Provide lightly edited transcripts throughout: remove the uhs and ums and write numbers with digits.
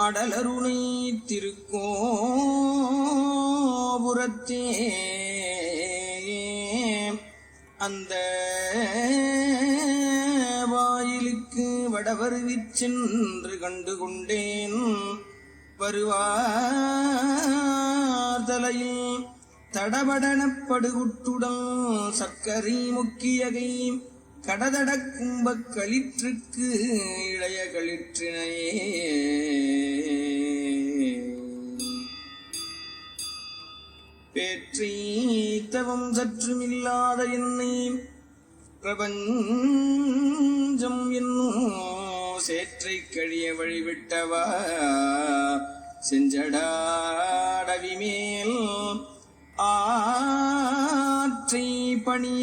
அடலருணை திருக்கோபுரத்தே அந்த வாயிலுக்கு வடவருவிச் சென்று கண்டு கொண்டேன். வருவார் தலையில் தடபடனப்படுகுட்டுடன் சர்க்கரை முக்கியகை கடதட கும்பக் களிற்றுக்கு இளைய களிற்றினையே பேற்றி தவம் சற்றுமில்லாத என்னை பிரபஞ்சம் என்னும் சேற்றை கழிய வழிவிட்டவா செஞ்சடாடவி மேல் ஆற்றை பணி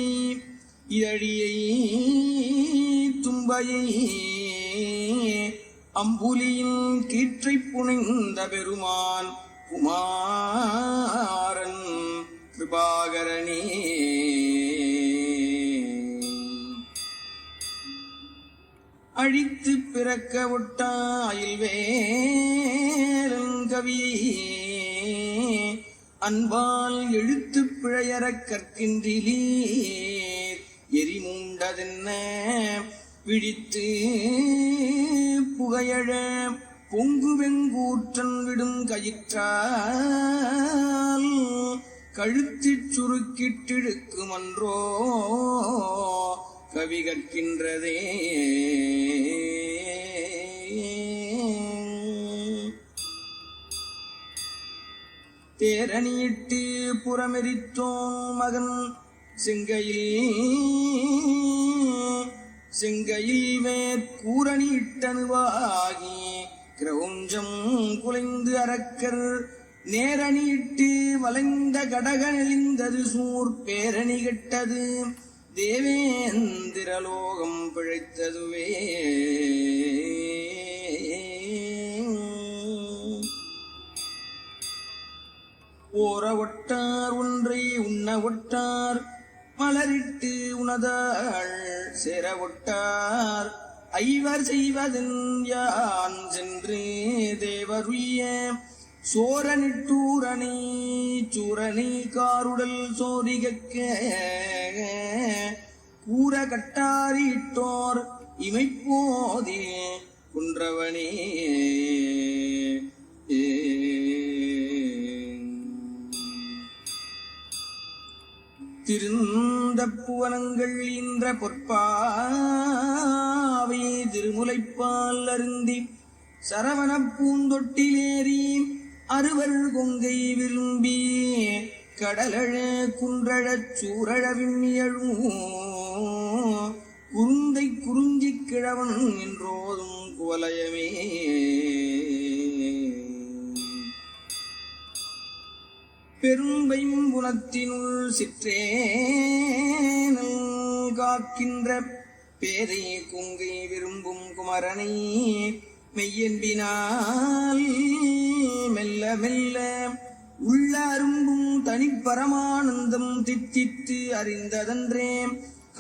இதழியை தும்பையை அம்புலியின் கீற்றை புனைந்த பெருமான் குமாரன் கிருபாகரனே அழித்து பிறக்க ஒட்டாயில் வேலங்கவியை அன்பால் எழுத்து பிழையறக் கற்கின்றீர் எரிமூண்டதென்ன விழித்து புகையழ பொங்கு வெங்கூற்றன் விடும் கயிற்றால் கழுத்திற் சுருக்கிட்டிழுக்குமன்றோ கவி கற்கின்றதே. தேரணியிட்டு புறமெரித்தோன் மகன் செங்கையில் மேற்கூரணியிட்டனுவாகி கிரௌஞ்சம் குலைந்து அரக்கர் நேரணியிட்டு வளைந்த கடக நெளிந்தது சூர் பேரணி கெட்டது தேவேந்திரலோகம் பிழைத்ததுவே. ஓர ஒட்டார் ஒன்றை உண்ண ஒட்டார் மலரிட்டு உணதாள் சேர ஒட்டார் ஐவர் செய்வதன் யான் சென்று தேவருய சோரனிட்டூரணி சூரணி காருடல் சோரிகக்க கூற கட்டாரிட்டோர் இமைப்போதே குன்றவனே. திருந்த புவனங்கள் ஈன்ற பொற்பாவை திருமுலைப்பால் அருந்தி சரவண பூந்தொட்டிலேறி அறுவர் கொங்கை விரும்பி கடலழ குன்றழச் சூரழ விம்மியழும் குருந்தை குறிஞ்சிக் கிழவன் என்றோதும் குவலயமே. பெரும்பையும் குணத்தினுள் சிற்றேனல் காக்கின்ற பேதை குங்கை விரும்பும் குமரனை மெய்யென்பினால் மெல்ல மெல்ல உள்ள அரும்பும் தனிப்பரமானந்தம் தித்தித்து அறிந்ததன்றே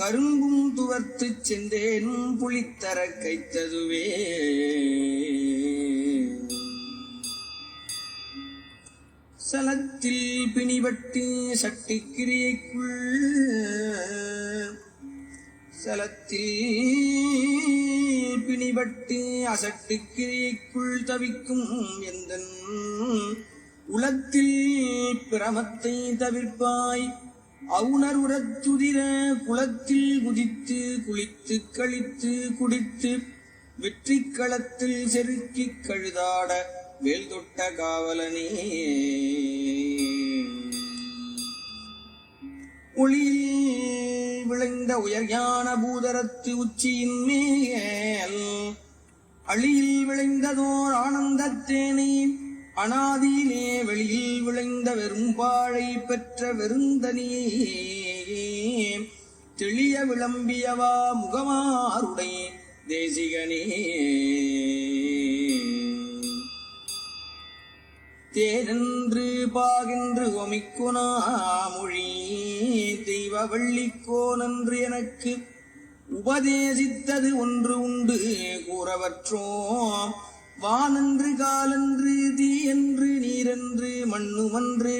கரும்பும் துவர்த்துச் சென்றேனும் புளித்தர கைத்ததுவே. சலத்தில் பிணிபட்டு சட்டிக்கிரியைக்குள் அசட்டுக்கிரியைக்குள் தவிக்கும் எந்தன் உலத்தில் பிரமத்தை தவிர்ப்பாய் அவுணர் உரத்துதிர குளத்தில் குதித்து குளித்து கழித்து குடித்து வெற்றி களத்தில் செருக்கிக் கழுதாட வேல் தொட்ட காவலனே. ஒளியில் விளைந்த உயர்யான பூதரத்து உச்சியின் மேல் அழியில் விளைந்ததோர் ஆனந்தத்தேனை அனாதியிலே வெளியில் விளைந்த வெறும்பாழை பெற்ற வெறுந்தனியே தெளிய விளம்பியவா முகமாருடைய தேசிகனே. தேனென்று பாகென்று ஒமிக்குனா மொழி தெய்வ வள்ளிக்கோனென்று எனக்கு உபதேசித்தது ஒன்று உண்டு கூறவற்றோ வானன்று காலன்று தீயன்று நீரன்று மண்ணுமன்று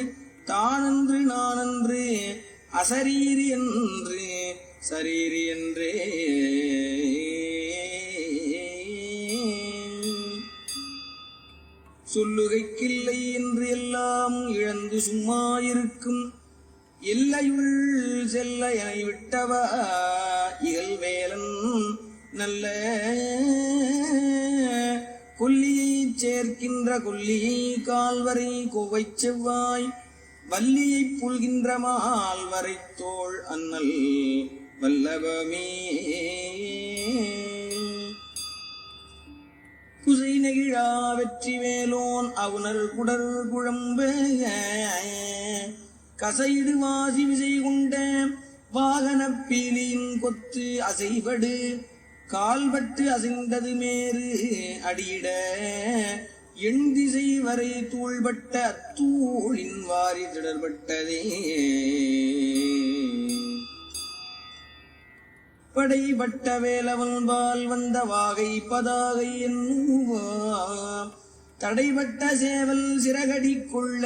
தானன்று நானன்று அசரீரி என்று சரீரி என்றே சொல்லுகைக்கில்லை என்று எல்லாம் இழந்து சும்மாயிருக்கும் எல்லையுள் செல்ல என விட்டவ இகழ்வேலன் நல்ல கொல்லியைச் சேர்க்கின்ற கொல்லியை கால்வரை கோவை செவ்வாய் வல்லியைப் புல்கின்ற மால்வரை தோள் அண்ணல் வல்லபமே குசை நெகிழா வெற்றி வேலோன் அவுணர் குடர் குழம்ப கசைடு வாசி விசை கொண்ட வாகனப் பீலியின் கொத்து அசைபடு கால்பட்டு அசைந்தது மேறு அடியிட எண் திசை வரை தூள்பட்ட அத்தூளின் வாரி திடர்பட்டதே படைபட்ட வேலவன்பால் வந்த வாகை பதாகை என்னுவா தடைபட்ட சேவல் சிறகடி கொள்ள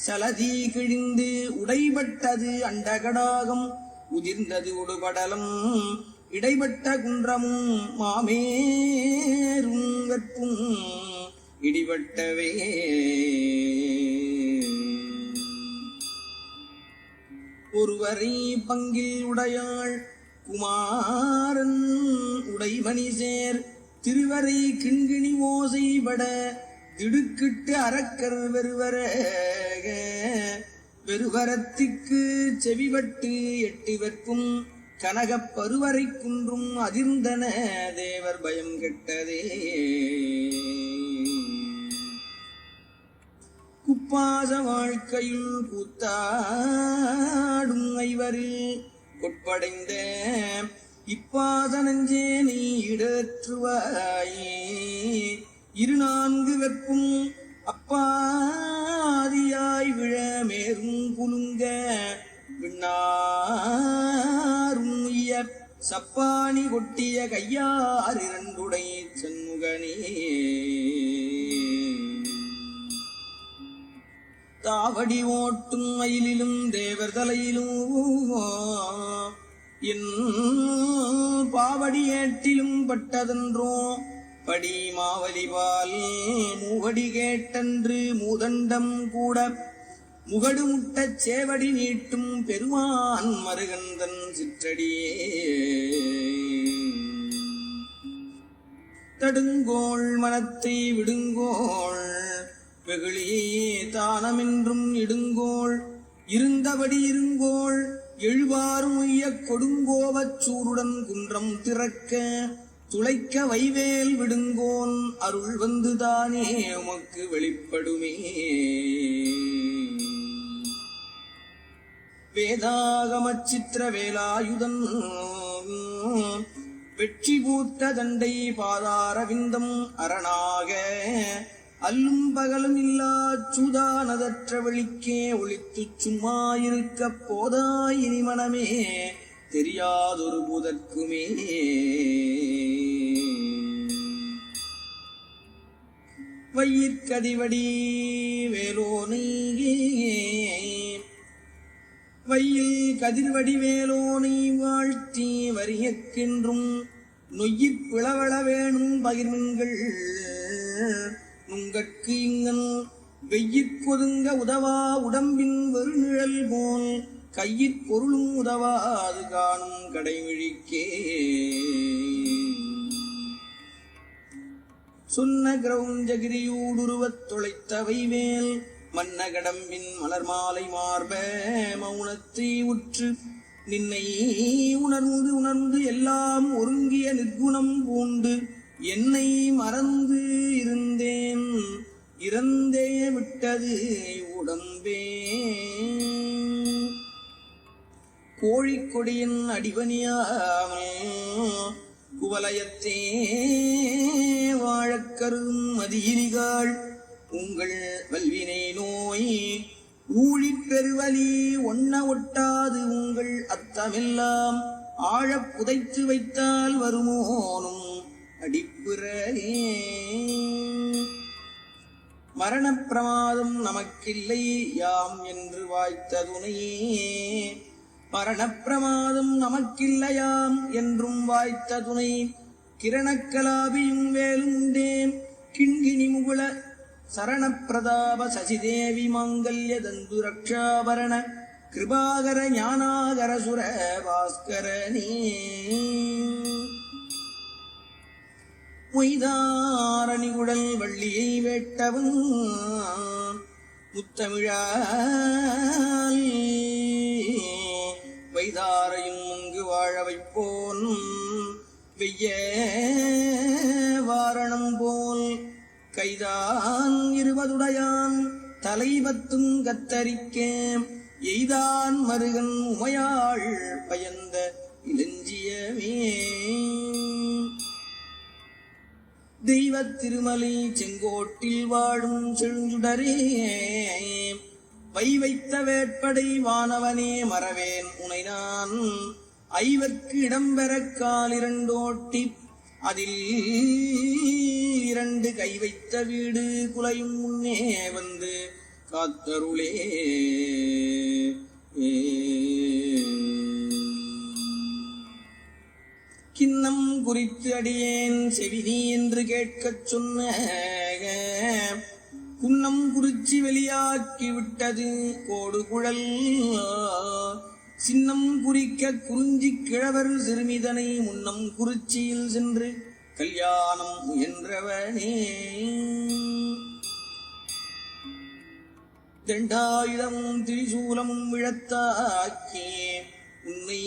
சலதி கிழிந்து உடைபட்டது அண்டகடாகம் உதிர்ந்தது உடுபடலம் இடைப்பட்ட குன்றமும் மாமேரும் கற்பும் இடிபட்டவே ஒருவரை பங்கில் உடையாள் குமாரன் உடைமணி சேர் திருவரை கிண்கிணி ஓசைபட திடுக்கிட்டு அரக்கர் வெறுவரத்திற்கு செவிபட்டு எட்டி வெற்பும் கனகப் பருவரை குன்றும் அதிர்ந்தன தேவர் பயம் கெட்டதே குப்பாச வாழ்க்கையுள் கூத்தாடும் ஐவரில் கொட்படைந்த இப்பாச நெஞ்சே நீ இடற்றுவாயே இரு நான்கு வெப்பும் அப்பாதியாய் விழ மேரும் குலுங்க விண்ணாரும் சப்பாணி கொட்டிய கையார் இரண்டுடை சண்முகனே தாவடி ஓட்டும் மயிலிலும் தேவர் தலையிலும் என் பாவடி ஏட்டிலும் பட்டதன்றோ படி மாவலிபால் மூவடி கேட்டன்று மூதண்டம் கூட முகடு முட்டச் சேவடி நீட்டும் பெருமான் மருகந்தன் சிற்றடியே தடுங்கோள் மனத்தை விடுங்கோள் வெகுளியே தானமென்றும் இடுங்கோள் இருந்தபடி இருங்கோள் எழுவாரும் உய்யக் கொடுங்கோவச் சூருடன் குன்றம் திறக்க துளைக்க வைவேல் விடுங்கோன் அருள் வந்துதானே உமக்கு வெளிப்படுமே வேதாகமச் சித்திர வேலாயுதன் வெற்றி பூத்த தண்டை பாதாரவிந்தம் அரணாக அல்லும் பகலும் இல்லா சூதானதற்ற வழிக்கே ஒளித்துச் சும்மாயிருக்கப் போதாய் இனி மனமே தெரியாதொரு பூதற்குமே வையிற்கதிவடி வேலோனே வையில் கதிர்வடி வேலோனை வாழ்த்தி வரியக்கின்றும் நொய்யிற் பிளவள வேணும் பகிர்மின்கள் நுங்கட்கு இங்கன் வெய்யிற்கொதுங்க உதவா உடம்பின் வெறுநிழல் போல் கையிற் பொருளும் உதவாது காணும் கடைவிழிக்கே சொன்ன கிரௌஞ்சகிரியூடுருவத் தொலைத்தவை மேல் மன்ன கடம்பின் மலர் மாலை மார்ப மௌனத்தை உற்று நின்னை உணர்ந்து உணர்ந்து எல்லாம் ஒருங்கிய நிர்குணம் பூண்டு என்னை மறந்து இருந்தேன் இறந்தே விட்டது உடம்பே கோழிக்கொடியின் அடிபணியாமல் குவலயத்தே வாழக்கரும் மதியிரிகாள் உங்கள் வல்வினை நோய் ஊழிப் பெருவலி ஒன்ன ஒட்டாது உங்கள் அத்தமெல்லாம் ஆழப் புதைத்து வைத்தால் வருமோனும் அடிப்புறே. மரணப் பிரமாதம் நமக்கில்லை யாம் என்று வாய்த்த துணையே. மரணப் பிரமாதம் நமக்கில்லையாம் என்றும் வாய்த்த துணை. கிரணக்கலாபியும் வேலும் உண்டேன் கிண்கிணி முகுள சரணப்பிரதாப சசிதேவி மாங்கல்ய தந்து ரக்ஷாபரண கிருபாகர ஞானாகர சுர பாஸ்கரனே. மொய்தாரணிகுழல் வள்ளியை வேட்டவன் முத்தமிழால் வைதாரையும் அங்கு வாழ வைப்போன் வெய்ய வாரணம் போல் கைதான் 20 தலைவத்தும் கத்தரிக்க எய்தான் மருகன் உமையாள் பயந்த இளஞ்சியமே. தெய்வத் திருமலை செங்கோட்டில் வாழும் செழுஞ்சுடரே வைத்த வேட்படை வானவனே மறவேன் உனை நான். ஐவர்க்கு இடம்பெறக் கால் 2 ஓட்டி அதில் 2 கை வைத்த வீடு குலையும் முன்னே வந்து காத்தருளே. கிண்ணம் குறித்து அடியேன் செவினி என்று கேட்கச் சொன்ன குன்னம் குறிச்சி வெளியாக்கி விட்டது கோடு குழல். சின்னம் குறிக்க குறிஞ்சி கிழவர் சிறுமிதனை முன்னம் குறிச்சியில் சென்று கல்யாணம் முயன்றவனே. தண்டாயுதமும் திரிசூலமும் விழத்தாக்கி உன்னை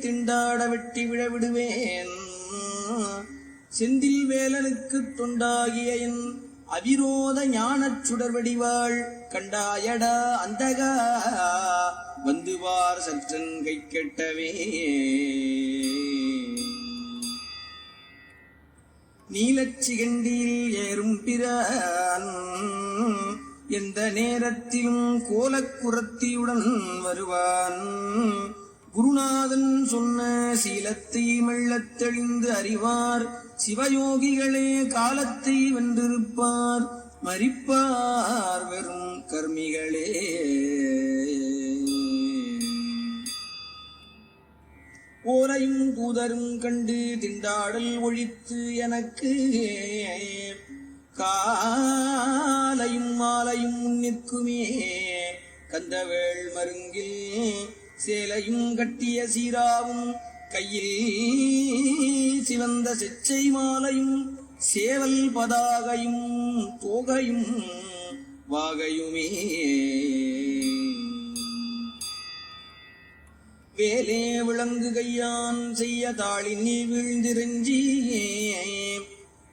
திண்டாட வெட்டி விழவிடுவேன். செந்தில் வேலனுக்கு தொண்டாகிய என் அவிரோத ஞானச் சுடர் வடிவாள் கண்டாயடா அந்தகா வந்து வார் சற்றன் கை கெட்டவே. நீலச்சிகண்டியில் ஏறும் பிரான் எந்த நேரத்திலும் கோலக்குரத்தியுடன் வருவான். குருநாதன் சொன்ன சீலத்தை மெல்லத் தெளிந்து அறிவார் சிவயோகிகளே காலத்தை வென்றிருப்பார் மரிப்பார் வெறும் கர்மிகளே. ஓரையும் தூதரும் கண்டு திண்டாடல் ஒழித்து எனக்கு காலையும் மாலையும் முன்னிற்குமே. கந்தவேள் மருங்கில் சேலையும் கட்டிய சீராவும் கையில் சிவந்த செச்சை மாலையும் சேவல் பதாகையும் தோகையும் வாகையுமே. வேலே விளங்கு கையான் செய்ய தாளினில் வீழ்ந்திரஞ்சியே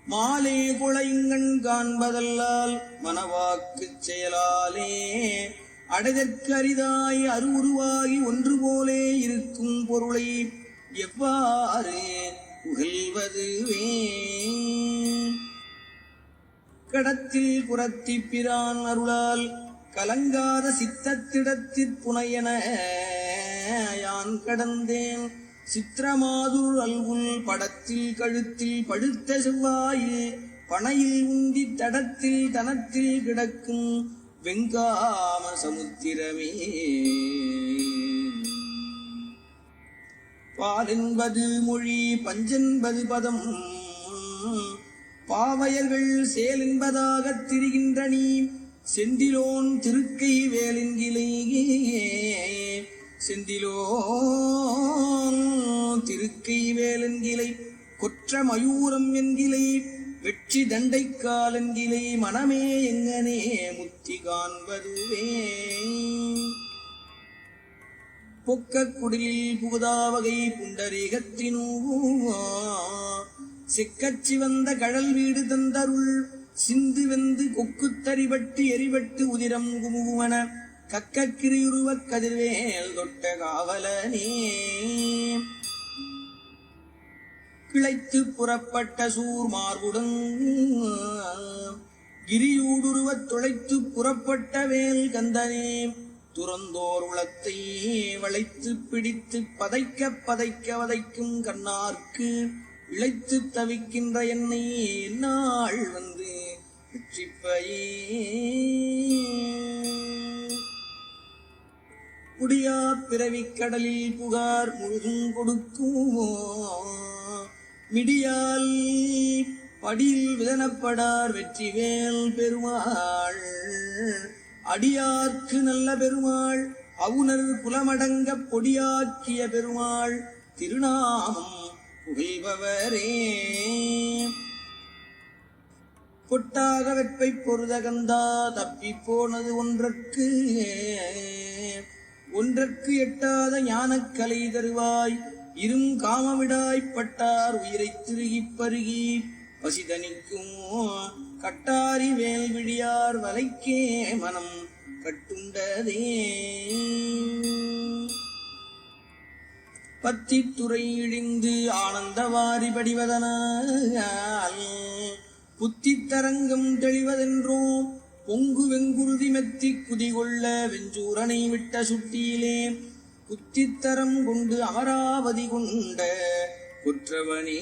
மாலே குளைங்கண் காண்பதல்லால் மனவாக்குச் செயலாலே அடைதற்கு அரிதாய் அருவுருவாகி ஒன்று போலே இருக்கும் பொருளை எவ்வாறு புகழ்வதுவே. கடத்தில் புறத்தி பிரான் அருளால் கலங்காத சித்தத்திடத்திற் புனையன யான் கடந்தேன். சித்திரமாதுர் அல்குல் படத்தில் கழுத்தில் படுத்த செவ்வாயில் பனையில் உந்தி தடத்தில் தனத்தில் கிடக்கும் வெங்காம சமுத்திரமே. பாலென்பது மொழி பஞ்சென்பது பதம் பாவையர்கள் சேல் என்பதாகத் திரிகின்ற நீ செந்திலோன் திருக்கை வேலென்கிலேயே. செந்திலோன் திருக்கை வேலென்கிலை கொற்ற மயூரம் என்கிலை வெற்றி தண்டைக்கால் என்கிலை மனமே எங்கனே முத்தி காண்பதுவே. பொக்க குடிலில் புகுதாவகை புண்டரீகத்தினூ செக்கச்சி வந்த கடல் வீடு தந்தருள் சிந்து வெந்து கொக்குத்தறிவட்டு எரிவட்டு உதிரம் குமுகுவன கக்கக்கிரியுருவக் கதிர்வேல் தொட்ட காவலனே. கிளைத்து புறப்பட்ட சூர் மார்புடன் கிரியூடுருவத் துளைத்து புறப்பட்ட வேல் கந்தனே. துறந்தோர் உளத்தை வளைத்து பிடித்து பதைக்க பதைக்க வதைக்கும் கண்ணார்க்கு இழைத்து தவிக்கின்ற என்னை என்னால் வந்து ரட்சிப்பையே. முடியா பிறவிக் கடலில் புகார் முழுதும் கொடுக்குமோ, மிடியால் படியில் விதனப்படார் வெற்றிவேல் பெருமாள். அடியார்க்கு நல்ல பெருமாள் அவுணர் குலமடங்க பொடியாக்கிய பெருமாள் திருநாமம் புகழ்பவரே. பொட்டாக வெப்பை பொருதகந்தா தப்பி போனது ஒன்றற்கு எட்டாத ஞானக்கலை தருவாய். இரும் காமவிடாய்ப்பட்டார் உயிரை திருகிப் பருகி பசிதனிக்கும் கட்டாரி வேல் விழியார் வலைக்கே மனம் கட்டுண்டதே. பத்தித்துறை இழிந்து ஆனந்தவாரி படிவதனால் புத்தித்தரங்கம் தெளிவதென்றோ, பொங்கு வெங்குருதி மெத்தி குதிகொள்ள வெஞ்சூரனை விட்ட சுட்டியிலே குத்தித்தரம் கொண்டு அமராவதி கொண்ட குற்றவனே.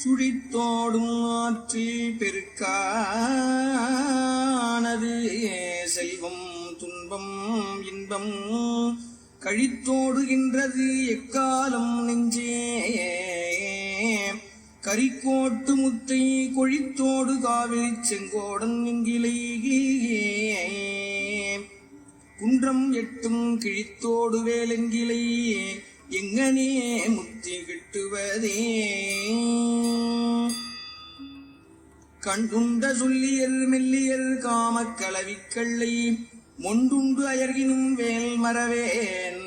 சுழித்தோடும் ஆற்றில் பெருக்கானது செல்வம் துன்பம் இன்பம் கழித்தோடுகின்றது எக்காலம் நெஞ்சே. கரிக்கோட்டு முத்தை கொழித்தோடு காவிரி செங்கோடன் எங்கிலே குன்றம் எட்டும் கிழித்தோடு வேலெங்கிலை எங்கனே முத்தி கிட்டுவதே. கண்டுண்ட சொல்லியர் மெல்லியர் காமக் கலவிக்கள்ளை மொண்டுண்டு அயர்கினும் வேல் மறவேன்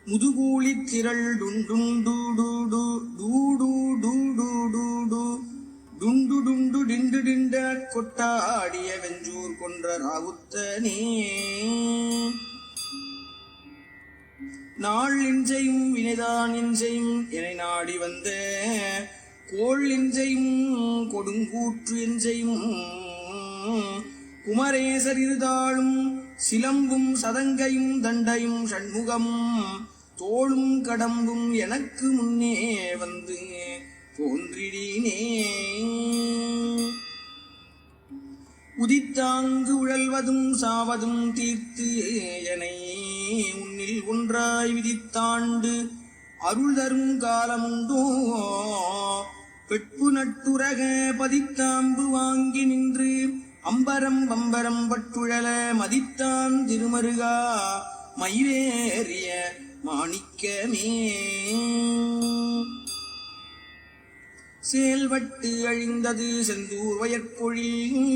முதுகூலி திரள் டுண்டுண்டு டுண்டு டுண்டு டிண்டு டிண்ட கொட்டாடிய வெஞ்சூர் கொன்ற ராவுத்தனே. நாள் இன்சையும் வினைதான் இன்சையும் என நாடி வந்த கோள் இன்சையும் கொடுங்கூற்று இன்சையும் குமரேசர் இருதாளும் சிலம்பும் சதங்கையும் தண்டையும் ஷண்முகம் தோளும் கடம்பும் எனக்கு முன்னே வந்து தோன்றிடினே. உதித்தாங்கு உழல்வதும் சாவதும் தீர்த்து எனை உன்னில் ஒன்றாய் விதித்தாண்டு அருள் தரும் காலமுண்டோ. பெட்பு நட்டுரக பதித்தாம்பு வாங்கி நின்று அம்பரம் பம்பரம் பட்டுழல மதித்தான் திருமருகா மயிலேறிய மாணிக்கமே. செயல்பட்டு அழிந்தது செந்தூர் வயற்பொழில்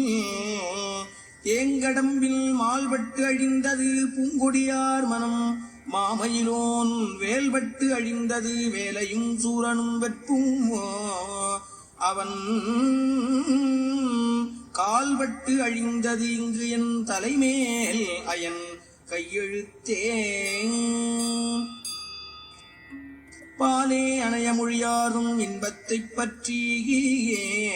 தேங்கடம்பில் மால்பட்டு அழிந்தது பூங்கொடியார் மனம் மாமயிலோன் வேல்பட்டு அழிந்தது வேலையும் சூரனும் வெற்பும் அவன் கால்பட்டு அழிந்தது இங்கு என் தலைமேல் அயன் கையெழுத்தே. பாலே அணைய மொழியாரும் இன்பத்தைப் பற்றியே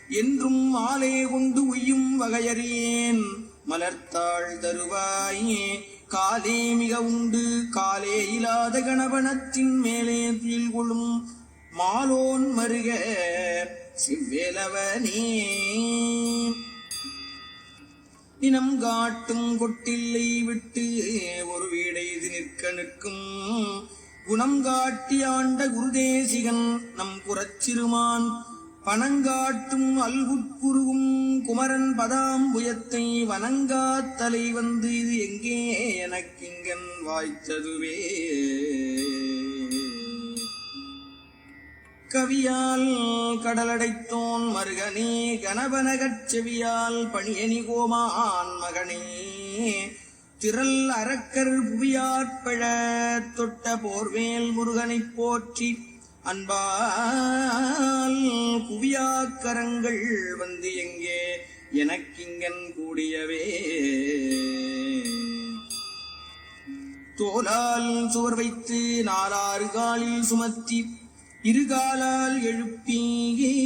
என்றும் மாலே கொண்டு உய்யும் வகையறியேன் மலர்த்தாள் தருவாயே. காலே மிக உண்டு காலே இல்லாத கணவனத்தின் மேலே துயில் கொள்ளும் மாலோன் மருக சிவ்வேலவனே. இனம் காட்டும் கொட்டில்லை விட்டு ஒரு வீடை இது நிற்க நிற்கும் குணம் காட்டி ஆண்ட குருதேசிகன் நம் புறச்சிறுமான் பனங்காட்டும் அல்குட்குருவும் குமரன் பதாம்புயத்தை வனங்காத்தலை வந்து இது எங்கே எனக்கிங்கன் வாய்த்ததுவே. கவியால் கடலடைத்தோன் மருகனே கணபனகச் செவியால் பணியனி கோமான் மகனே திரள் அரக்கர் புவியாற்பழ தொட்ட போர்வேல் முருகனைப் போற்றி அன்பால் குவியாக்கரங்கள் வந்து எங்கே எனக்கிங்கன் கூடியவே. தோலால் சுவர் வைத்து நாலாறு காலில் சுமத்தி இருகாலால் எழுப்பியே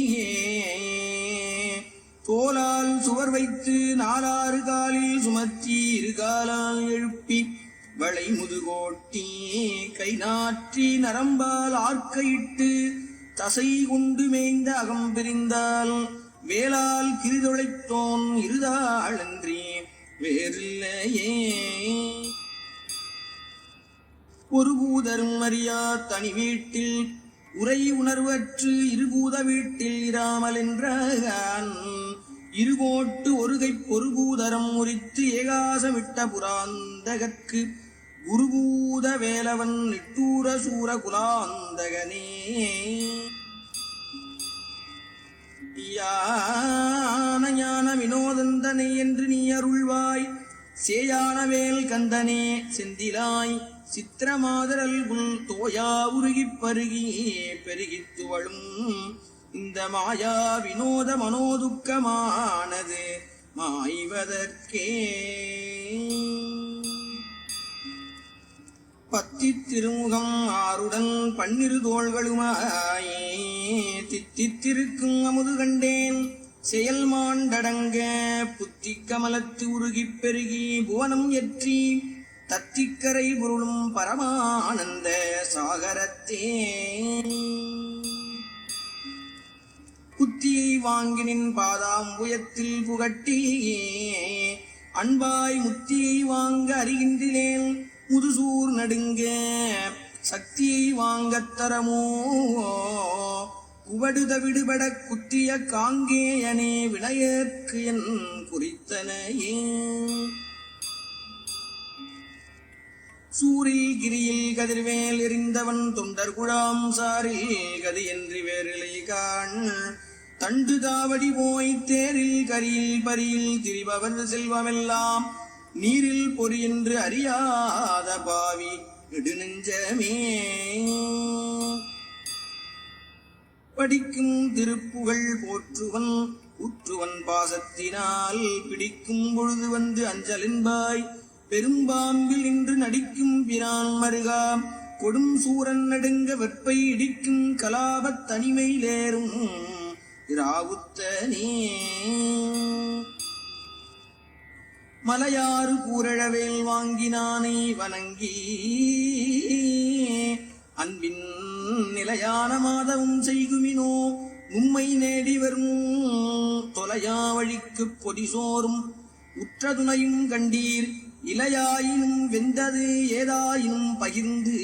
தோலால் சுவர் வைத்து நாலாறு காலில் சுமத்தி இருகாலால் எழுப்பி வளை முதுகோட்டி கை நாற்றி நரம்பால் ஆர்க்கையிட்டு தசை கொண்டு மேய்ந்த அகம் பிரிந்தால் வேளால் கிரிதொழைத்தோன் இருதாளன்றி வேறில்லையே. ஒரு பூதரும் அறியா தனி வீட்டில் உரை உணர்வற்று இருபூத வீட்டில் இராமல் என்றான். இருகோட்டு ஒருகை பொறுபூதரம் உரித்து ஏகாசமிட்ட புராந்தகற்கு குருபூத வேலவன் நிட்டூர சூர குலாந்தகனே. யான ஞான வினோதந்தனை என்று நீ அருள்வாய் சேயானவேல் கந்தனே செந்திலாய் சித்திரமாதரல் புல் தோயா உருகிப் பருகி பெருகித் துவளும் இந்த மாயா வினோத மனோதுக்கமானது மாய்வதற்கே. பத்தித் திருமுகம் ஆருடன் பன்னிரு தோள்களுமாயே தித்தித்திருக்கும் அமுது கண்டேன் செயல் மாண்டடங்க புத்தி கமலத்து உருகிப் பெருகி புவனம் எற்றி தத்திக்கரை பொருளும் பரமானந்த சாகரத்தே. புத்தியை வாங்கினின் பாதாம்புயத்தில் புகட்டி அன்பாய் முத்தியை வாங்க அறிகின்றேன் முதுசூர் நடுங்க சக்தியை வாங்கத் தரமோ குவடுத விடுபட குத்திய காங்கேயனே வினையற்கு என் குறித்தனையே. சூரில் கிரியில் கதிர்வேல் எறிந்தவன் தொண்டர் குழாம் சாரில் கதியன்றி வேறிலை காண் தண்டு தாவடி போய் தேரில் கரியில் பரியில் திரிபவர் செல்வமெல்லாம் நீரில் பொறியென்று அறியாத பாவி நெடுநெஞ்சமே. படிக்கும் திருப்புகழ் போற்றுவன் ஊற்றுவன் பாசத்தினால் பிடிக்கும் பொழுது வந்து அஞ்சலின்பாய் பெரும்பாம்பில் இன்று நடிக்கும் பிரான் மருகா கொடும் சூரன் நடுங்க வெப்பை இடிக்கும் கலாபத் தனிமையிலேறும் இராவுத்தனே. மலையாறு கூரழவேல் வாங்கினானை வணங்கி அன்பின் நிலையான மாதவும் செய்குமினோ உம்மை நேடி வரும் தொலையா வழிக்குப் பொதிசோறும் உற்றதுணையும் கண்டீர் இலையாயினும் வெந்தது ஏதாயினும் பகிர்ந்து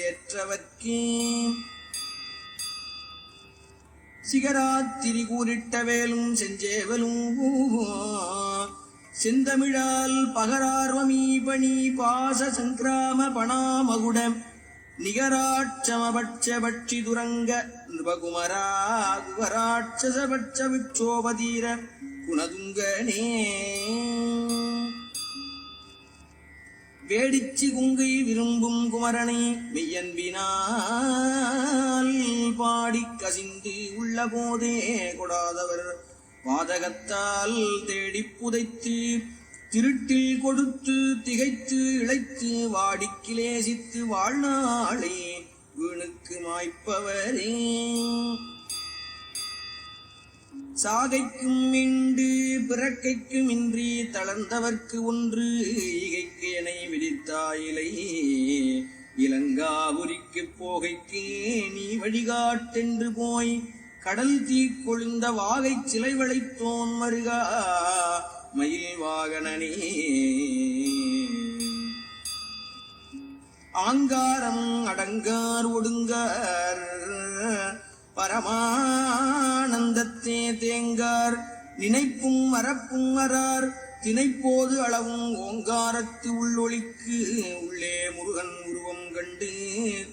ஏற்றவர்க்கே. சிகராத்திரி கூறிட்ட வேலும் செஞ்சேவலும் செந்தமிழால் பகரார்வமீ பணி பாச சங்கிராம பணாமகுடம் நிகராட்சமபட்ச பட்சி துரங்க நிருபகுமரா குகராட்சசபட்ச விட்சோபதீர குணதுங்கனே. வேடிச்சி குங்கை விரும்பும் குமரனை மெய்யன்பினால் பாடிக் கசிந்து உள்ள போதே கொடாதவர் வாதகத்தால் தேடிப் புதைத்து திருட்டில் கொடுத்து திகைத்து இழைத்து வாடிக்கிலேசித்து வாழ்நாளே வீணுக்கு மாய்ப்பவரே. சாகைக்கும் மீண்டு பிறக்கைக்கும் இன்றி தளர்ந்தவர்க்கு ஒன்று ஈகைக்கு எனை விதித்தாயிலை இலங்காபுரிக்குப் போகைக்கு நீ வழிகாட்டென்று போய் கடல் தீ கொழுந்த வாகை சிலை வளைத்தோன் மருகா மயில் வாகனனே. ஆங்காரம் அடங்கார் ஒடுங்கார் பரமானந்தத்தே தேங்கார் நினைப்பும் மறப்பும் அறார் தினைப்போது அளவும் ஓங்காரத்து உள்ளொளிக்கு உள்ளே முருகன் உருவம் கண்டு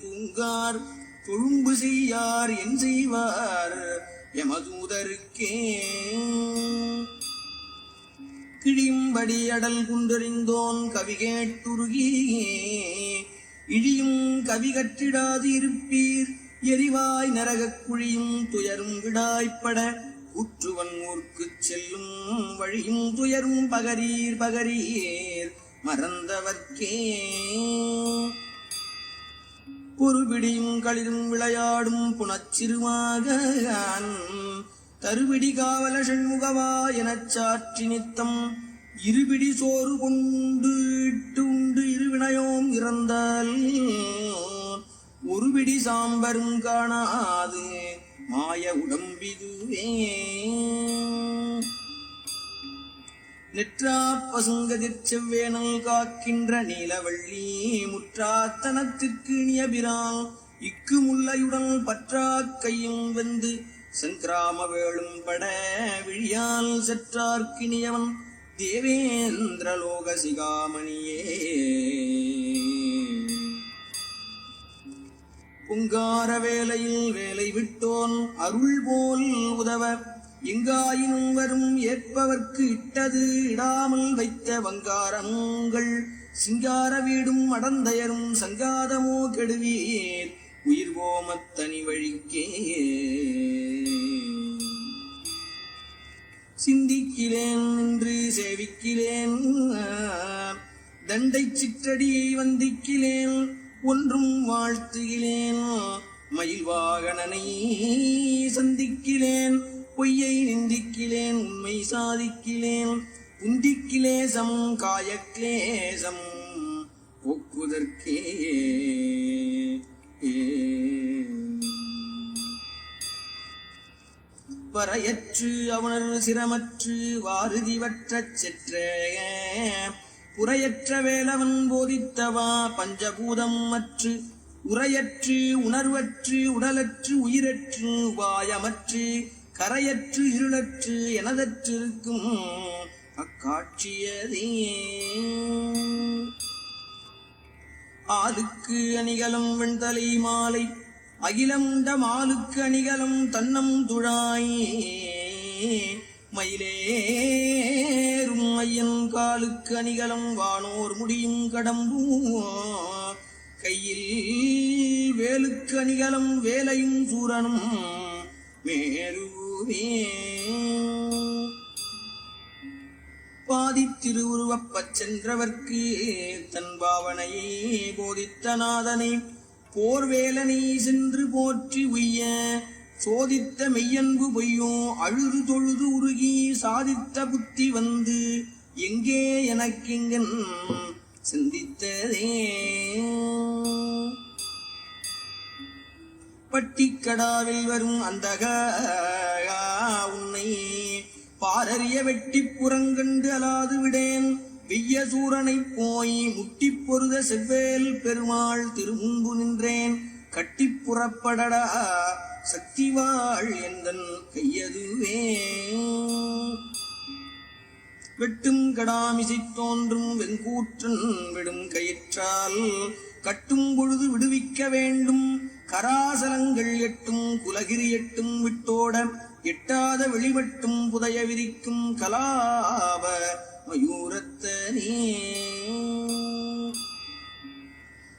தூங்கார் தொழும்பு செய்யார் என் செய்வார் யமதூதருக்கே. கிழியும்படி அடல் குன்றறிந்தோன் கவி கேட்டுருகியே இழியும் கவி கற்றிடாது இருப்பீர் எரிவாய் நரகக் குழியும் துயரும் விடாய்ப்பட உற்றுவன் ஊர்க்குச் செல்லும் வழியும் துயரும் பகரீர் பகரீர் மறந்தவர்க்கே. பொறுபிடியும் களிரும் விளையாடும் புனச்சிறுமாகன் தருவிடி காவல ஷண்முகவா எனச் சாற்றி நித்தம் இருபிடி சோறு கொண்டு இட்டுண்டு இருவினையோம் இறந்தால் ஒருபிடி சாம்பரும் காணாது மாய உடம்பிதுவே. நெற்றா பசுங்கதிர் செவ்வேனல் காக்கின்ற நீலவள்ளி முற்றாத்தனத்திற்கு இனியபிரான் இக்கு முல்லையுடன் பற்றா கையும் வெந்து சங்கிராம வேளும் பட விழியால் செற்றார்க்கினியவன் தேவேந்திரலோக சிகாமணியே. பொங்கார வேலையில் வேலை விட்டோன் அருள் போல் உதவ எங்காயினும் வரும் ஏற்பவர்க்கு இட்டது இடாமல் வைத்த வங்காரங்கள் சிங்கார வீடும் அடந்தயரும் சங்காதமோ கெடுவீர் உயிர் போமத்தனி வழிக்கே. சிந்திக்கிறேன் என்று சேவிக்கிறேன் தண்டை சிற்றடியை வந்திக்கிறேன் ஒன்றும் வாழ்த்துகிறேன் மயில் வாகனனை சந்திக்கிறேன் பொய்யை நிந்திக்கிறேன் உண்மை சாதிக்கிறேன் புந்திக்கிலேசம் காயக்லேசம் போக்குதற்கே. வரையற்று அவனர் சிரமற்று வாருதிவற்றச் செற்ற புறையற்ற வேலவன் போதித்தவா பஞ்சபூதம் அற்று உரையற்று உணர்வற்று உடலற்று உயிரற்று வாயமற்று கரையற்று இருளற்று எனதற்றிருக்கும் அக்காட்சியதே. ஆளுக்கு அணிகலம் வெண்தலை மாலை அகிலமுண்ட மாலுக்கு அணிகலம் தன்னம் துழாய் மயிலேறும் ஐயன் காலுக்கு அணிகலம் வானோர் முடியும் கடம்பூ கையில் வேலுக்கு அணிகலம் வேலையும் சூரனும் மேருவே. பாதித்திருவுருவப்பச் சென்றவர்க்கு தன் பாவனையை போதித்த நாதனை போர்வேலனை சென்று போற்றி உய்ய சோதித்த மெய்யன்பு பொய்யோ அழுது தொழுது உருகி சாதித்த புத்தி வந்து எங்கே எனக்கிங்கன் சிந்தித்ததே. பட்டிக்கடாவில் வரும் அந்தக உன்னை பாரறிய வெட்டி புறங்கண்டு அலாது விடேன் வெய்ய சூரனை போய் முட்டி பொருத செவ்வேல் பெருமாள் திருமுன்பு நின்றேன் கட்டி புறப்படடா சக்திவாள் எந்தன் கையதுவே. வெட்டும் கடாமிசை தோன்றும் வெங்கூற்றன் விடும் கயிற்றால் கட்டும் பொழுது விடுவிக்க வேண்டும் கராசலங்கள் எட்டும் குலகிரி எட்டும் விட்டோட எட்டாத வெளிவட்டும் புதைய விரிக்கும் கலாப மயூரத்தனே.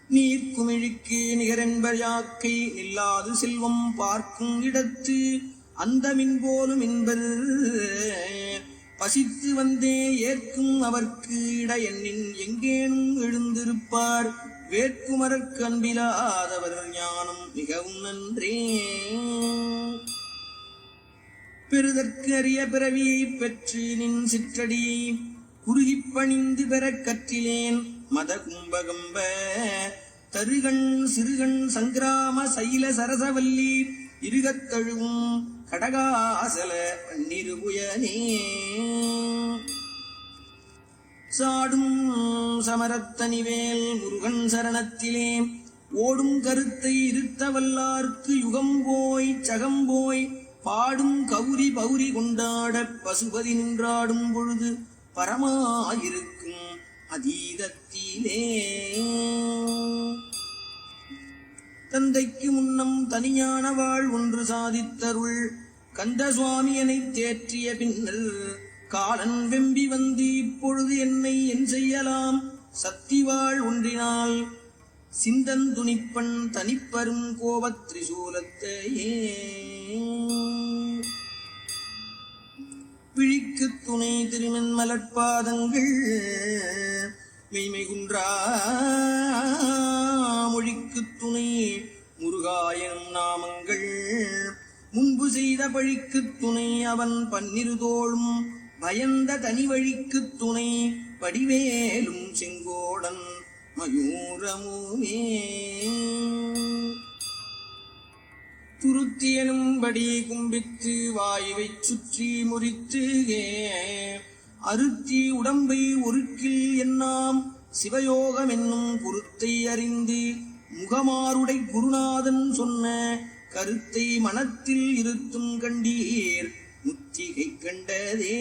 நீர்க்குமிழிக்கு நிகரென்பர் யாக்கை நில்லாது செல்வம் பார்க்கும் இடத்து அந்த மின்போலும் என்பர் பசித்து வந்தே ஏற்கும் அவர்க்கு இட எண்ணின் எங்கேனும் எழுந்திருப்பார் வேட்குமரற்கு அன்பிலாதவர் ஞானம் மிகவும் நன்றே. பெறுதற்கு அரிய பிறவியை பெற்று நின் சிற்றடியை குறுகிப் பணிந்து பெறக் கற்றிலேன் மத கும்பகம்ப தருகண் சிறுகண் சங்கிராம சைல சரசவல்லி இருகத்தழுவும் கடகாசல பன்னிருபுயனே. சாடும் சமரத்தனிவேல் முருகன் சரணத்திலே ஓடும் கருத்தை இருத்த வல்லார்க்கு யுகம் போய் சகம் போய் பாடும் கௌரி பௌரி கொண்டாட பசுபதி நின்றாடும் பொழுது பரமாயிருக்கும் அதீதத்திலே. தந்தைக்கு முன்னம் தனியான வாழ் ஒன்று சாதித்தருள் கந்த சுவாமியனை தேற்றிய பின்னர் காலன் வெம்பி வந்து இப்பொழுது என்னை என் செய்யலாம் சத்திவாள் ஒன்றினால் சிந்தன் துணிப்பன் தனிப்பரும் கோபத் திரிசூலத்தையே. பிழிக்கு துணை திருமென் மலர்பாதங்கள் மெய்மை குன்றா மொழிக்கு துணை முருகாயனும் நாமங்கள் முன்பு செய்த பழிக்கு துணை அவன் பன்னிரு தோளும் பயந்த தனி வழிக்குத் துணை வடிவேலும் செங்கோடன் மயூரமுமே. துருத்தியனும்படி கும்பித்து வாயுவைச் சுற்றி முறித்து அருத்தி உடம்பை ஒருக்கில் என்னாம் சிவயோகம் என்னும் பொருத்தை அறிந்து முகமாருடை குருநாதன் சொன்ன கருத்தை மனத்தில் இருத்தும் கண்டீர் முத்திகை கண்டதே.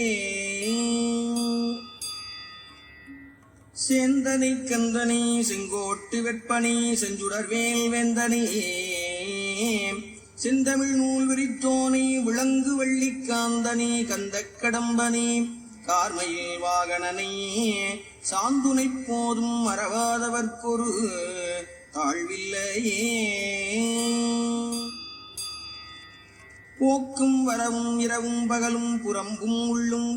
சேந்தனை கந்தனை செங்கோட்டு வெப்பனை செஞ்சுடர்வேல் வேந்தனே செந்தமிழ் நூல் விரித்தோனை விளங்கு வள்ளிக்காந்தனே கந்தக் கடம்பனே கார்மயில் வாகனனை சாந்துனைப் போதும் மறவாதவர்க்கொரு தாழ்வில்லையே. போக்கும் வரவும் இரவும் பகலும் புறம்பும் உள்ளும்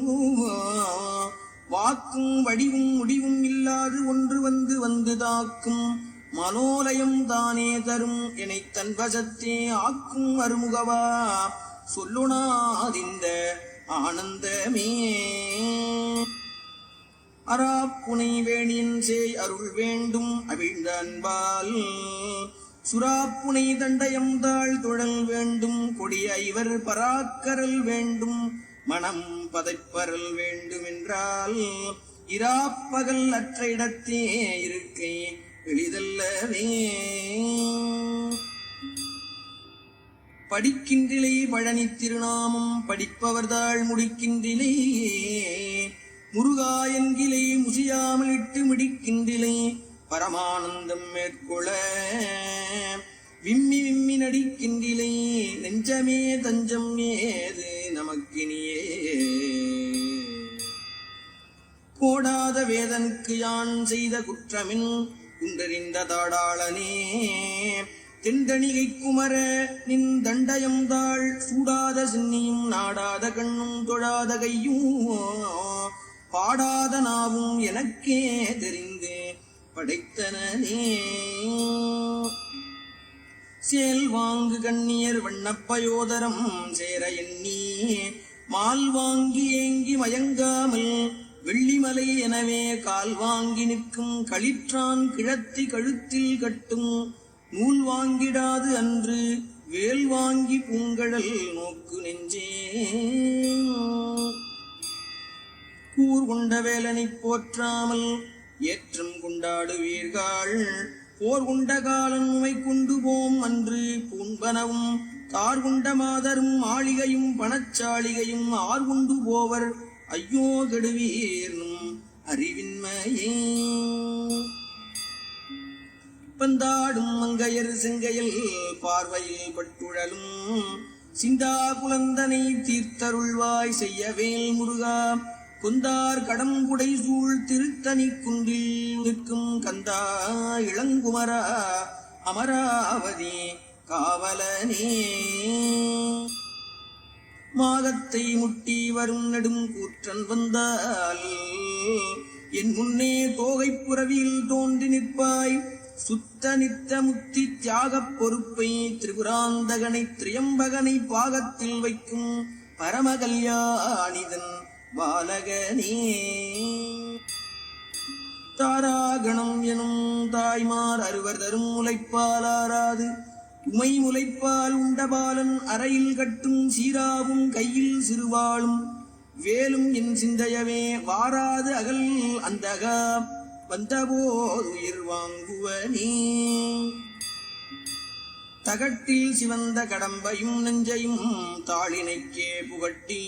வாக்கும் வடிவும் முடிவும் இல்லாது ஒன்று வந்து வந்து தாக்கும் மனோலயம் தானே தரும் எனைத் தன் வசத்தே ஆக்கும் அருமுகவா சொல்லுனாதிந்த ஆனந்தமே. அராப்புனை வேணியன் சேய் அருள் வேண்டும் அவிழ்ந்த அன்பால் சுராப்புனை தண்டயம் தாழ் துழல் வேண்டும் கொடிய ஐவர் பராக்கரல் வேண்டும் மனம் பதைப்பரல் வேண்டுமென்றால் இராப்பகல் அற்ற இடத்தே இருக்கை எளிதல்லவே. படிக்கின்றிலே பழனி திருநாமம் படிப்பவர்தாள் முடிக்கின்றிலே முருகா என்கிலே முசியாமல் இட்டு மிடிக்கின்றிலே பரமானந்தம் மேற்கொள்ள விம்மி விம்மி நடிக்கின்றிலே நெஞ்சமே தஞ்சம் ஏது நமக்கினியே. கோடாத வேதனுக்கு யான் செய்த குற்றமின் குன்றறிந்த தாடாளனே தென்தணிகை குமர நின் தண்டயம் தாள் சூடாத சின்னியும் நாடாத கண்ணும் தொழாத கையும் பாடாத நாவும் எனக்கே தெரிந்து படைத்தனே. சேல் வாங்கு கண்ணியர் வண்ணப்பயோதரம் சேர எண்ணி மால் வாங்கி ஏங்கி மயங்காமல் வெள்ளிமலை எனவே கால் வாங்கி நிற்கும் களிற்றான் கிழத்தி கழுத்தில் கட்டும் நூல் வாங்கிடாது அன்று வேல் வாங்கி பூங்கழல் நோக்கு நெஞ்சே. கூர் கொண்ட வேலனைப் போற்றாமல் ஏற்றம் கொண்டாடுவீர்கள் போர் கொண்ட காலன் உமை கொண்டு போம் அன்று பூன்பனவும் தார் கொண்ட மாதரும் மாளிகையும் பணச்சாளிகையும் ஆர் கொண்டு போவர் ஐயோ கெடுவீர்னும் அறிவின்மையே. பந்தாடும் மங்கையர் செங்கையில் பார்வையில் பட்டுழலும் சிந்தா குலந்தனை தீர்த்தருள்வாய் செய்யவேல் முருகா கொந்தார் கடம்புடை சூழ் திருத்தனி குன்றில் நிற்கும் கந்தா இளங்குமரா அமராவதி காவலனே. மாகத்தை முட்டி வரும் நெடும் கூற்றன் வந்தால் என் முன்னே தோகைப் புறவியில் தோன்றி நிற்பாய் சுத்த நித்த முத்தி தியாகப் பொறுப்பை திரிபுராந்தகனை திரியம்பகனை பாகத்தில் வைக்கும் பரமகல்யாணிதன் பாலகனே. தாராகணம் எனும் தாய்மார் அறுவர் தரும் முலைப்பால் ஆறாது உமை முலைப்பால் உண்டபாலன் அறையில் கட்டும் சீராவும் கையில் சிறுவாளும் வேலும் என் சிந்தையவே வாராது அகல் அந்தகா வந்தபோது உயிர் வாங்குவனே. தகட்டில் சிவந்த கடம்பையும் நெஞ்சையும் தாளினைக்கே புகட்டி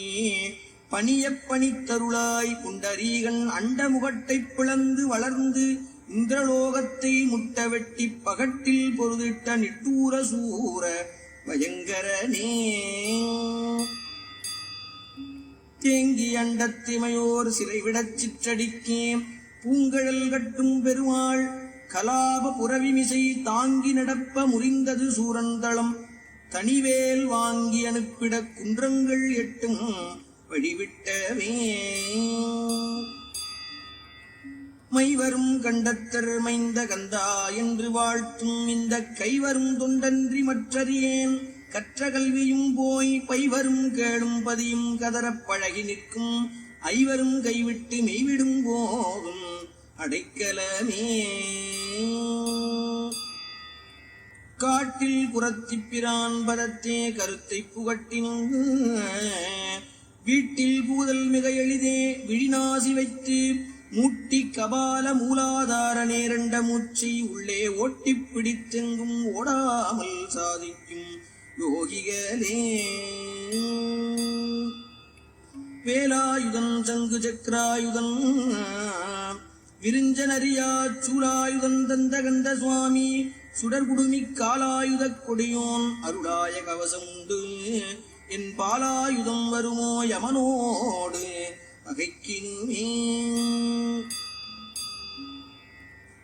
பணியப் பணித்தருளாய் புண்டரீகன் அண்டமுகட்டைப் பிளந்து வளர்ந்து இந்திரலோகத்தை முட்ட வெட்டி பகட்டில் பொருதிட்ட நிட்டூர சூர பயங்கரனே. தேங்கி அண்டத்திமையோர் சிறைவிடச் சிற்றடிக்கே பூங்கழல் கட்டும் பெருமாள் கலாப புறவிமிசை தாங்கி நடப்ப முறிந்தது சூரந்தளம் தனிவேல் வாங்கி அனுப்பிட குன்றங்கள் எட்டும் வழிவிட்டவே. மைவரும் கண்டத்தர் மைந்த கந்தா என்று வாழ்த்தும் இந்த கைவரும் தொண்டன்றி மற்றறியேன் கற்ற கல்வியும் போய் பைவரும் கேடும் பதியும் கதறப் பழகி நிற்கும் ஐவரும் கைவிட்டு மெய்விடும் போதும் அடைக்கலமே. காட்டில் குரத்திப்பிரான் பதத்தே கருத்தை புகட்டினு வீட்டில் பூதல் மிக எளிதே விழிநாசி வைத்து மூட்டி கபால மூலாதார நேரண்ட மூச்சை உள்ளே ஓட்டிப் பிடித்தெங்கும் ஓடாமல் சாதிக்கும் யோகிகளே. வேலாயுதன் சங்கு சக்கராயுதன் விருஞ்சனரியா சூலாயுதன் தந்தகந்த சுவாமி சுடர்குடுமி காலாயுத கொடியோன் அருளாய கவசம் உண்டு என் பாலாயுதம் வருமோ யமனோடு பகைக்கினுமே.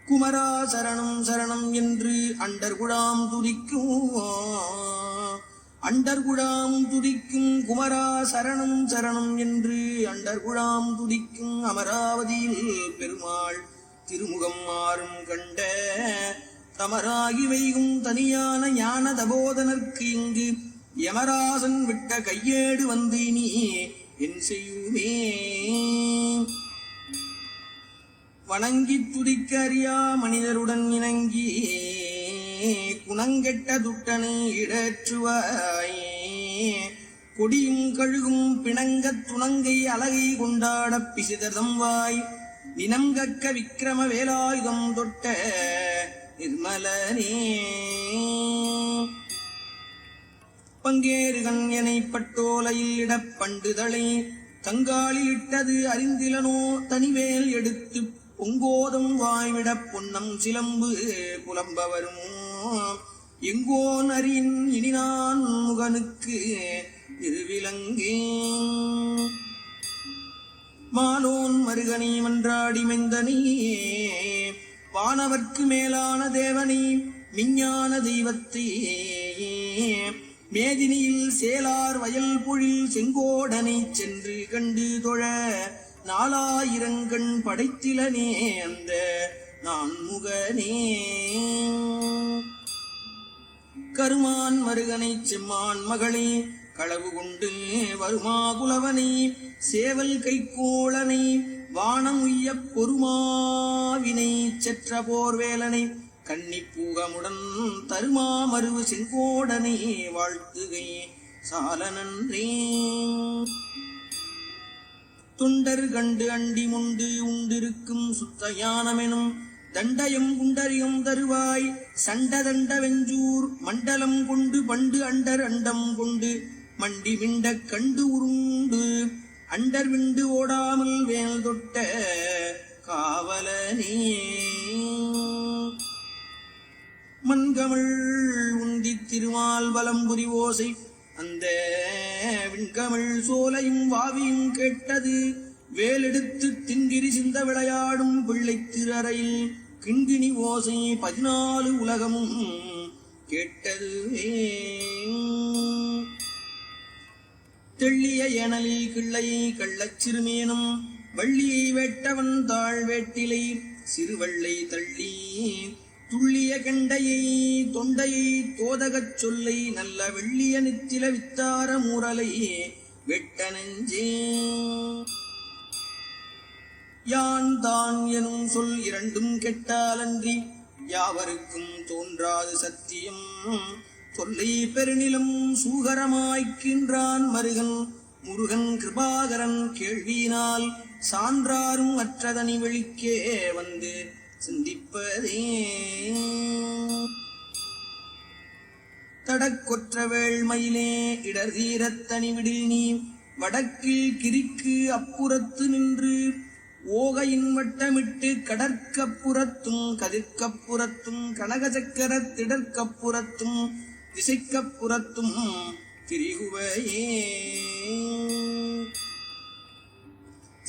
குமரா சரணம் சரணம் என்று அண்டர்குழாம் துதிக்கும் குமரா சரணம் சரணம் என்று அண்டர்குழாம் துதிக்கும் அமராவதியில் பெருமாள் திருமுகம் மாறும் கண்ட தமராகி வைகும் தனியான ஞான தபோதனர்க்கு இங்கு யமராசன் விட்ட கையேடு வந்து நீ என் செய்யுமே. வணங்கி துதிக்க அறியா மனிதருடன் இணங்கி குணங்கெட்ட துட்டனை இடற்றுவாயே. கொடியும் கழுகும் பிணங்கத் துணங்கை அழகை கொண்டாடப் பிசிதர்தம் வாய் நினங்கக்க விக்கிரம வேலாயுதம் தொட்ட நிர்மலனே. பங்கேறுகன் எனை பட்டோலையில் இடப் பண்டுதளை தங்காலில் இட்டது அறிந்திலனோ தனிவேல் எடுத்து பொங்கோதம் வாய்விடப் பொன்னம் சிலம்பு புலம்ப வருமோ. எங்கோன் அறியின் இனி நான் முகனுக்கு இருவிலங்கே. மாலோன் மருகனை மன்றாடி மெந்தனே வானவர்க்கு மேலான தேவனை விஞ்ஞான தெய்வத்தை மேதினியில் சேலார் வயல் பொழில் செங்கோடனை சென்று கண்டு தொழ நாலாயிரங்கண் படைத்திலனே அந்த நான் முகனே. கருமான் மருகனை செம்மான் மகளை களவு கொண்டு வருமா குலவனை சேவல் கைக்கோளனை வானம் உய்யப் பொறுமாவினை செற்ற போர்வேலனை கன்னிப்பூகமுடன் தருமா மருவு செங்கோடனை வாழ்த்துகை சால நன்றே. தொண்டர் கண்டு அண்டி முண்டு உண்டிருக்கும் சுத்த ஞானமெனும் தண்டயம் குண்டரியும் தருவாய் சண்ட தண்ட வெஞ்சூர் மண்டலம் கொண்டு பண்டு அண்டர் அண்டம் கொண்டு மண்டி விண்ட கண்டு உருண்டு அண்டர் விண்டு ஓடாமல் வேல் தொட்ட காவலனே. மண்கமிழ் உந்தி திருமால் வலம்புரி ஓசை அந்த விண்கமிழ் சோலையும் வாவியும் கேட்டது வேலெடுத்து திங்கிரி சிந்த விளையாடும் பிள்ளை திரறையில் கிண்கிணி ஓசை 14 உலகமும் கேட்டது. தெள்ளிய ஏனலில் கிள்ளையை கள்ளச் சிறுமேனும் வள்ளியை வேட்டவன் தாழ் வேட்டிலை சிறுவள்ளை தள்ளி துள்ளிய கண்டையை தொண்டையை தோதகச் சொல்லை நல்ல வெள்ளிய நித்தில வித்தார மூரலை வெட்ட நெஞ்சே. யான் தான் எனும் சொல் இரண்டும் கெட்டாலன்றி யாவருக்கும் தோன்றாது சத்தியம் சொல்லை பெருநிலம் சூகரமாய்க்கின்றான் மருகன் முருகன் கிருபாகரன் கேள்வியினால் சான்றாரும் அற்றதனி வெளிக்கே வந்து சிந்திப்பதே. தடக்கொற்ற வேள்மயிலே இடர் தீரத்தனி விடில் நீ வடக்கில் கிரிக்கு அப்புறத்து நின்று ஓகையின் வட்டமிட்டு கடற்கப்புறத்தும் கதிர்க்கப்புறத்தும் கனகசக்கர திடற்கப்புறத்தும் திசைக்கப்புறத்தும் திரிகுவையே.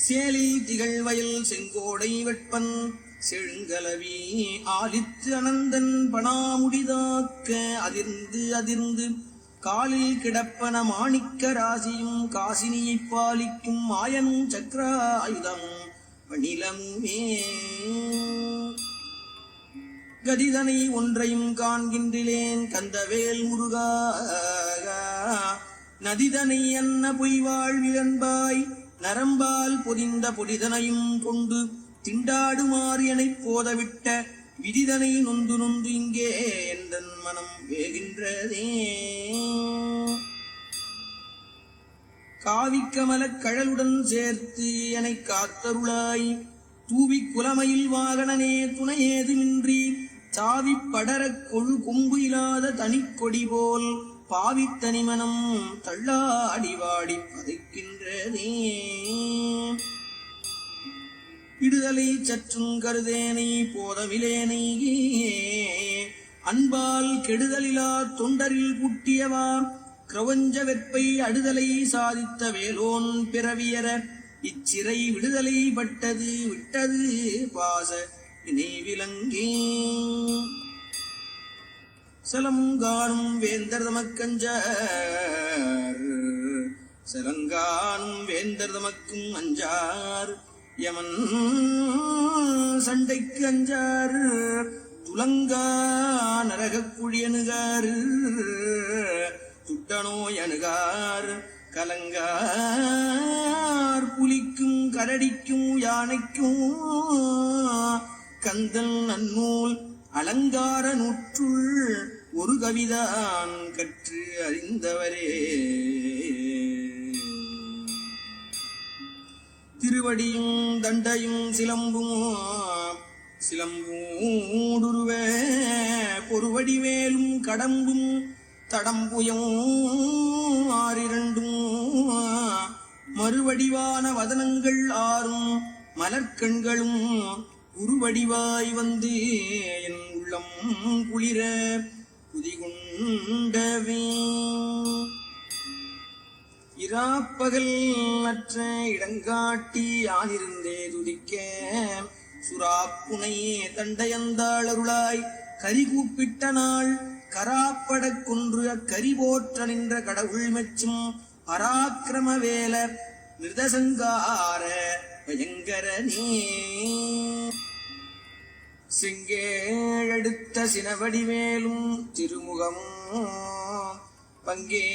சேலி திகழ் வயல் செங்கோடை வெட்பன் செழுங்கலவி ஆலித்து அனந்தன் பணாமுடிதாக்க அதிர்ந்து அதிர்ந்து காலில் கிடப்பன மாணிக்க ராசியும் காசினியைப் பாலிக்கும் மாயனும் சக்கராயுதமும் பணிலமுமே. கதிதனை ஒன்றையும் காண்கின்றிலேன் கந்தவேல் முருகா நதிதனை அன்ன பொய் வாழ்விலன்பாய் நரம்பால் பொதிந்த பொடிதனையும் கொண்டு திண்டாடுமாறு எனப் போதவிட்ட விதிதனை நொந்து நொந்து இங்கே எந்தன் மனம் வேகின்றதே. காவிக்கமலக் கழலுடன் சேர்த்து எனக் காத்தருளாய் தூவிக் குலமயில் வாகனனே துணையேதுமின்றி சாவிப் படரக் கொழு கொம்பு இல்லாத தனிக்கொடி போல் பாவித்தனிமனம் தள்ளாடிவாடி பதைக்கின்றதே. இடுதலை சற்றும் கருதேனை போதமிலேனை அன்பால் கெடுதலிலா தொண்டரில் புட்டியவா கிரவஞ்ச வெற்பை அடுதலை சாதித்த வேலோன் பிறவியர இச்சிறை விடுதலை பட்டது விட்டது பாச நினைவிலங்கே. சலங்கானும் வேந்தர் தமக்கஞ்சார் சலங்கானும் வேந்தர் தமக்கும் அஞ்சார் யமன் சண்டைக்கு அஞ்சார் துலங்கா நரகக் குழியணுகார் துட்டனோய் அணுகார் கலங்கார் புலிக்கும் கரடிக்கும் யானைக்கும் கந்தல் நன்னூல் அலங்கார நூற்றுள் ஒரு கவிதான் கற்று அறிந்தவரே. திருவடியும் தண்டையும் சிலம்பும் சிலம்பூடுருவ பொறுவடி வேலும் கடம்பும் தடம்புயம் ஆறிரண்டும் மறுவடிவான வதனங்கள் ஆறும் மலர்கண்களும் உருவடிவாய் வந்து என் உள்ளம் குளிர குதிகொண்டவே. இராப்பகல் அற்ற இடங்காட்டி யானிருந்தே துதிக்க சுறாப்புனையே தண்டையந்தாளருளாய் கரி கூப்பிட்ட நாள் கராப்படக் கொன்று அக்கரி போற்ற நின்ற கடவுள் மெச்சும் பராக்கிரம வேல நிருதசங்கார பயங்கரனே. செங்கேழடுத்த சினவடிவேலும் திருமுகமும் பங்கே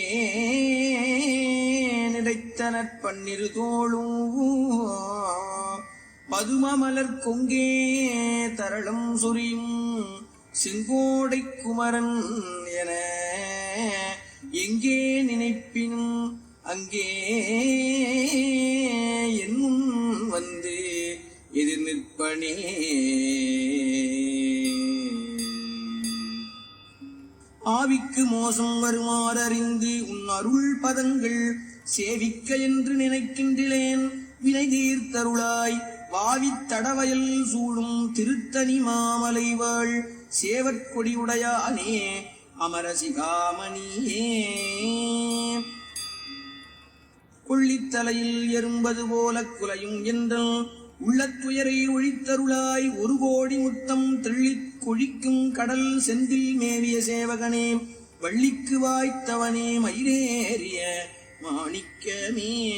நினைத்த நற்பன்னிரு தோளும் பதுமமலர் கொங்கே தரளம் சொரியும் செங்கோடை குமரன் என எங்கே நினைப்பினும் அங்கே என் முன் வந்து எதிர் நிற்பனே. ஆவிக்கு மோசம் வருமாறறிந்து உன் அருள் பதங்கள் சேவிக்க என்று நினைக்கின்றேன். வினை தீர்த்தருளாய் வாவித் தடவயல் சூழும் திருத்தணி மாமலைவாள் சேவற்கொடியுடையானே அமரசிகாமணியே. கொள்ளித்தலையில் எறும்பது போல குலையும் என்றல் உள்ளத்துயரை ஒழித்தருளாய் ஒரு கோடி முத்தம் தெள்ளிக் கொழிக்கும் கடல் செந்தில் மேவிய சேவகனே வள்ளிக்கு வாய்த்தவனே மயிலேறிய மாணிக்கமே.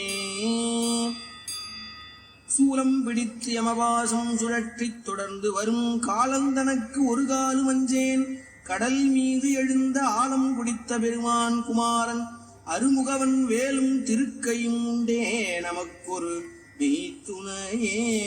சூலம் பிடித்து யமவாசம் சுழற்றித் தொடர்ந்து வரும் காலந்தனக்கு ஒரு காலும் அஞ்சேன். கடல் மீது எழுந்த ஆலம் குடித்த பெருமான் குமாரன் அருமுகவன் வேலும் திருக்கையும் உண்டே நமக்கொரு மெய்த்துணையே.